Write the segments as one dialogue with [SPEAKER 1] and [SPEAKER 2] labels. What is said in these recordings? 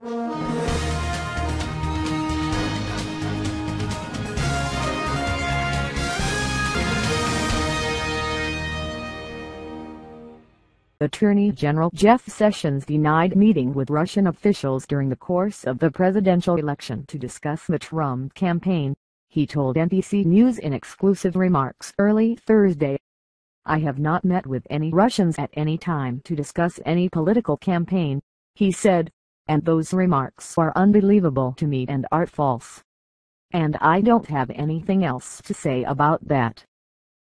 [SPEAKER 1] Attorney General Jeff Sessions denied meeting with Russian officials during the course of the presidential election to discuss the Trump campaign, he told NBC News in exclusive remarks early Thursday. "I have not met with any Russians at any time to discuss any political campaign," he said, "and those remarks are unbelievable to me and are false. And I don't have anything else to say about that."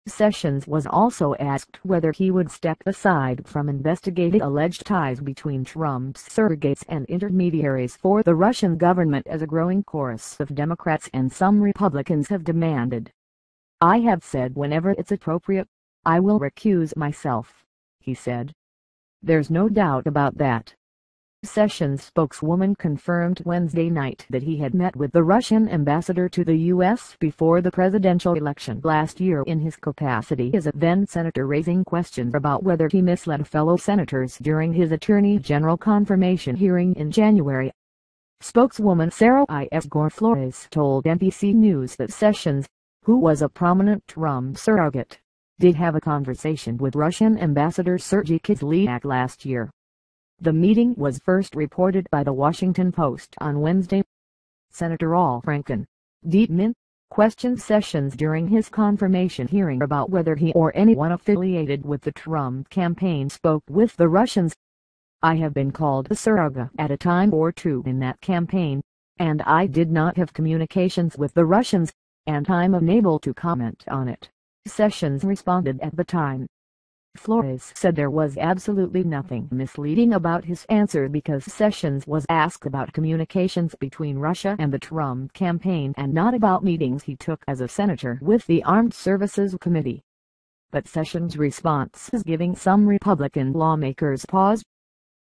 [SPEAKER 1] Sessions was also asked whether he would step aside from investigating alleged ties between Trump's surrogates and intermediaries for the Russian government, as a growing chorus of Democrats and some Republicans have demanded. "I have said whenever it's appropriate, I will recuse myself," he said. "There's no doubt about that." Sessions' spokeswoman confirmed Wednesday night that he had met with the Russian ambassador to the U.S. before the presidential election last year in his capacity as a then-senator, raising questions about whether he misled fellow senators during his attorney general confirmation hearing in January. Spokeswoman Sarah Flores told NBC News that Sessions, who was a prominent Trump surrogate, did have a conversation with Russian Ambassador Sergei Kislyak last year. The meeting was first reported by The Washington Post on Wednesday. Senator Al Franken, Deepman, questioned Sessions during his confirmation hearing about whether he or anyone affiliated with the Trump campaign spoke with the Russians. "I have been called a surrogate at a time or two in that campaign, and I did not have communications with the Russians, and I'm unable to comment on it," Sessions responded at the time. Flores said there was absolutely nothing misleading about his answer because Sessions was asked about communications between Russia and the Trump campaign and not about meetings he took as a senator with the Armed Services Committee. But Sessions' response is giving some Republican lawmakers pause.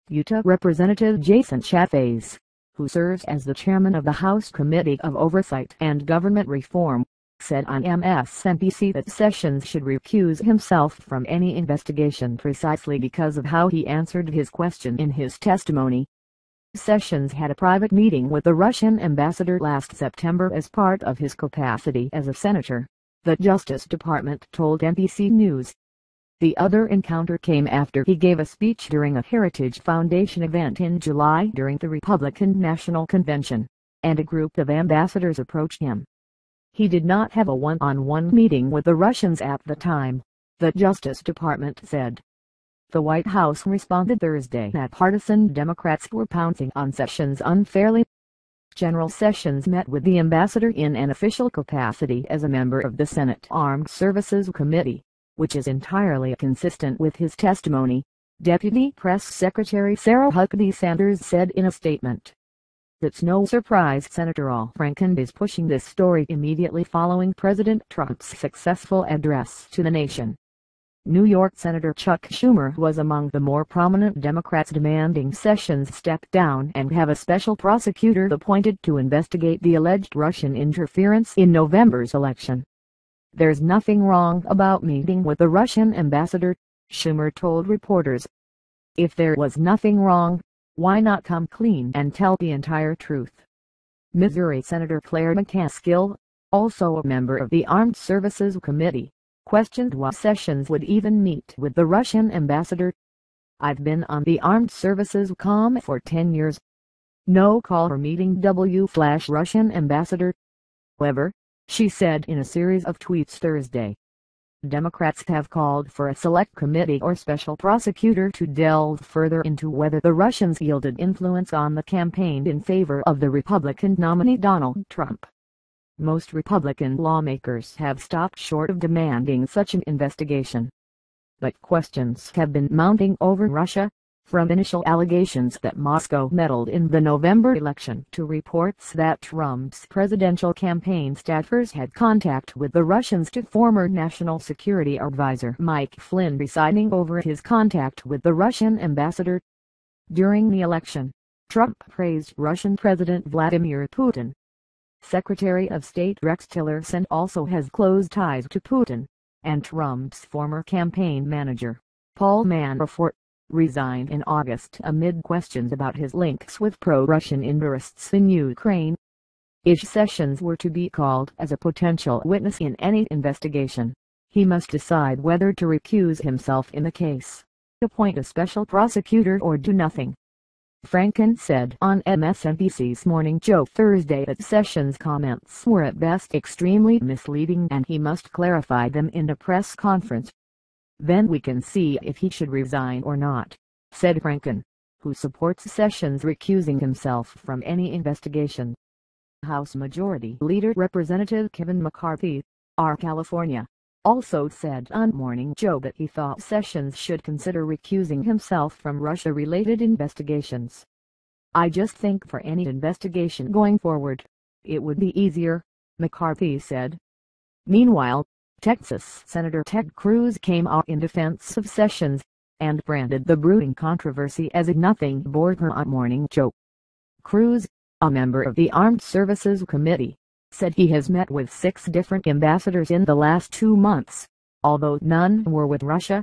[SPEAKER 1] Utah Representative Jason Chaffetz, who serves as the chairman of the House Committee of Oversight and Government Reform, said on MSNBC that Sessions should recuse himself from any investigation precisely because of how he answered his question in his testimony. Sessions had a private meeting with the Russian ambassador last September as part of his capacity as a senator, the Justice Department told NBC News. The other encounter came after he gave a speech during a Heritage Foundation event in July during the Republican National Convention, and a group of ambassadors approached him. He did not have a one-on-one meeting with the Russians at the time, the Justice Department said. The White House responded Thursday that partisan Democrats were pouncing on Sessions unfairly. General Sessions met with the ambassador in an official capacity as a member of the Senate Armed Services Committee, which is entirely consistent with his testimony, Deputy Press Secretary Sarah Huckabee Sanders said in a statement. "It's no surprise Senator Al Franken is pushing this story immediately following President Trump's successful address to the nation." New York Senator Chuck Schumer was among the more prominent Democrats demanding Sessions step down and have a special prosecutor appointed to investigate the alleged Russian interference in November's election. "There's nothing wrong about meeting with the Russian ambassador," Schumer told reporters. "If there was nothing wrong, why not come clean and tell the entire truth?" Missouri Senator Claire McCaskill, also a member of the Armed Services Committee, questioned why Sessions would even meet with the Russian ambassador. "I've been on the Armed Services comm for 10 years. No call for meeting Russian ambassador. However," she said in a series of tweets Thursday. Democrats have called for a select committee or special prosecutor to delve further into whether the Russians yielded influence on the campaign in favor of the Republican nominee Donald Trump. Most Republican lawmakers have stopped short of demanding such an investigation. But questions have been mounting over Russia, from initial allegations that Moscow meddled in the November election to reports that Trump's presidential campaign staffers had contact with the Russians to former National Security Advisor Mike Flynn presiding over his contact with the Russian ambassador. During the election, Trump praised Russian President Vladimir Putin. Secretary of State Rex Tillerson also has close ties to Putin, and Trump's former campaign manager, Paul Manafort, resigned in August amid questions about his links with pro-Russian interests in Ukraine. If Sessions were to be called as a potential witness in any investigation, he must decide whether to recuse himself in the case, appoint a special prosecutor or do nothing. Franken said on MSNBC's Morning Joe Thursday that Sessions' comments were at best extremely misleading and he must clarify them in a press conference. "Then we can see if he should resign or not," said Franken, who supports Sessions recusing himself from any investigation. House Majority Leader Representative Kevin McCarthy, R. California, also said on Morning Joe that he thought Sessions should consider recusing himself from Russia-related investigations. "I just think for any investigation going forward, it would be easier," McCarthy said. Meanwhile, Texas Senator Ted Cruz came out in defense of Sessions, and branded the brewing controversy as a nothing-burger on Morning Joe. Cruz, a member of the Armed Services Committee, said he has met with 6 different ambassadors in the last 2 months, although none were with Russia.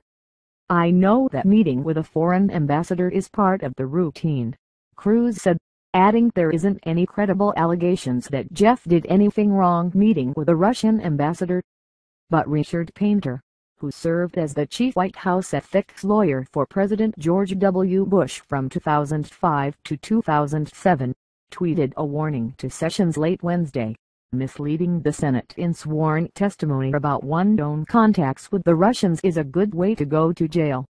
[SPEAKER 1] "I know that meeting with a foreign ambassador is part of the routine," Cruz said, adding there isn't any credible allegations that Jeff did anything wrong meeting with a Russian ambassador. But Richard Painter, who served as the chief White House ethics lawyer for President George W. Bush from 2005 to 2007, tweeted a warning to Sessions late Wednesday, misleading the Senate in sworn testimony about one's own contacts with the Russians is a good way to go to jail.